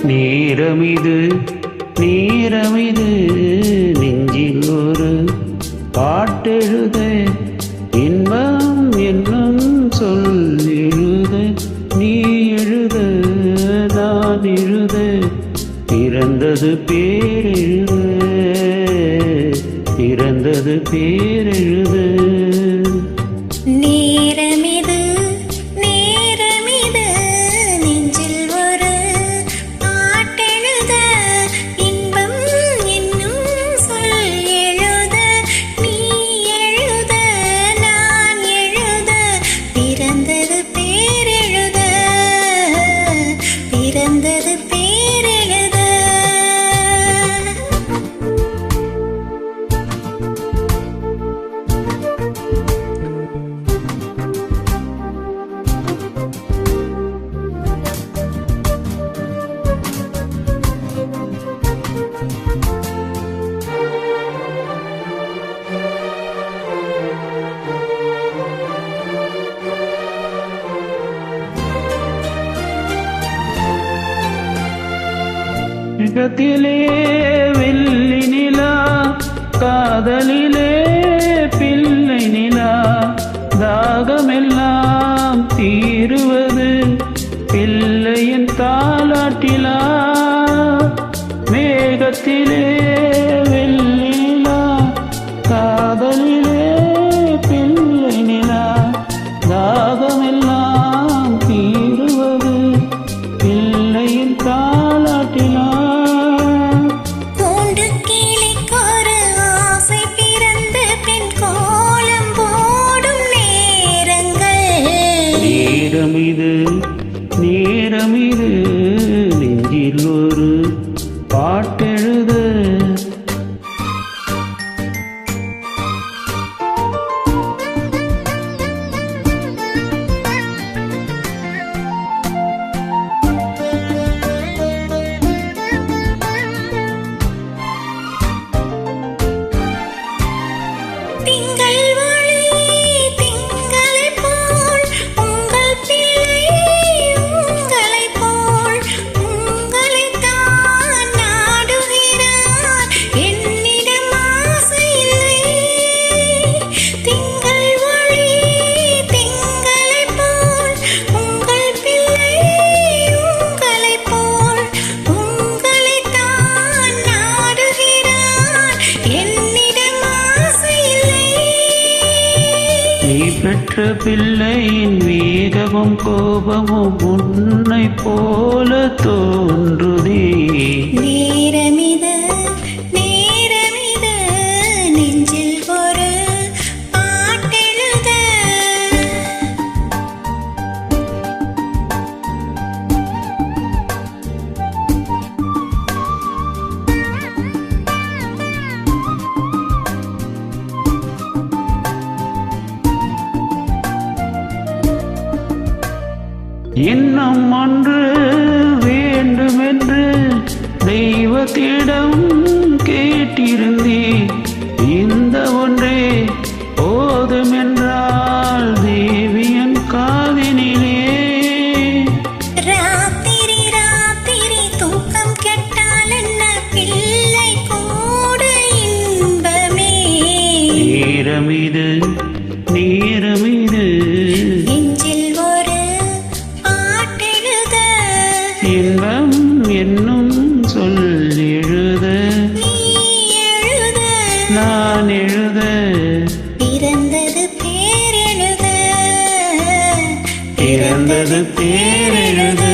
நேரமிது நேரமிது நெஞ்சில் ஒரு பாட்டெழுத இன்பம் என்னும் சொல் எழுத நீ எழுத நான் எழுத பிறந்தது பேரெழுத பிறந்தது பேரெழுத நேரமிது நேரமிது நெஞ்சில் ஒரு பாட்டெழுத இன்பம் என்னும் சொல் எழுத நீ எழுத நான் எழுத பிறந்தது பேரெழுத பிறந்தது பேரெழுத யுகத்திலே வெள்ளி நிலா காதலிலே பிள்ளை நிலா தாகமெல்லாம் தீருவது பிள்ளையின் தாலாட்டிலா மேகத்திலே வெள்ளி நிலா காதலிலே பிள்ளை நிலா தாகமெல்லாம் தீருவது பிள்ளையின் தாலாட்டிலா நேரமிது நேரமிது நெஞ்சில் ஒரு பாட்டெழுத நீ பெற்ற பிள்ளையின் வேகமும் கோபமும் உன்னை போல தோன்றுதே நேரமிது நேரமிது நெஞ்சில் ஒரு பாட்டெழுத இன்னும் ஒன்று வேண்டுமென்று தெய்வத்திடம் கேட்டிருந்தேன் இந்த ஒன்றே போதுமென்றால் தேவியன் காதினிலே ராத்திரி ராத்திரி தூக்கம் கெட்டால் என்ன பிள்ளை கூட இன்பமே நேரமிது நேரமிது நெஞ்சில் ஒரு பாட்டெழுத இன்பம் என்னும் சொல் எழுத நீ எழுத நான் எழுத பிறந்தது பேரெழுத பிறந்தது பேரெழுத